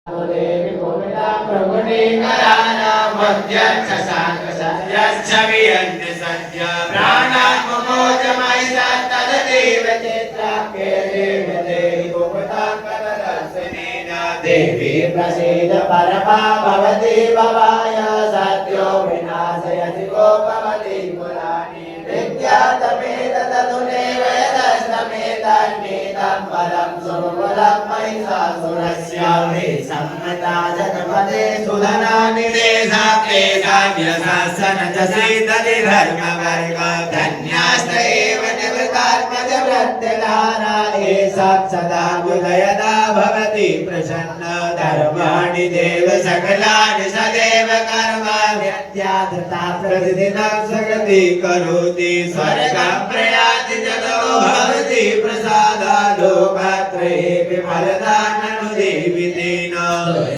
देवी गोविंदा प्रभुनीकराना मध्यच्छ शांकसत्यच्छ वियन्ति सत्य प्राणात्मको च महिषा तददेव चेत्राख्ये देवी देवी गोविंदा कदर्शनेन देवी प्रसीद परमा भवति भवाय सत्यो विनाशयति गोपवति पुराणी विद्यातमेत तदुनेव यदस्तमेतन्नितं परं सुरबलं महिषासुरस्य सम्मता जनपदे सुधनानि देशाप्ते काव्यशासन च सीतति धर्मवर्ग धन्यास्त एव निवृत्तात्मजवृत्तिधारा एषा बुधयदा भवति प्रसन्न धर्माणि देव सकलानि सदैव कर्म व्यत्याधता प्रतिदिनं सगति करोति स्वर्गं प्रयाति जनो भवति प्रसादा लोकत्रये विफलदाननुदेवितेन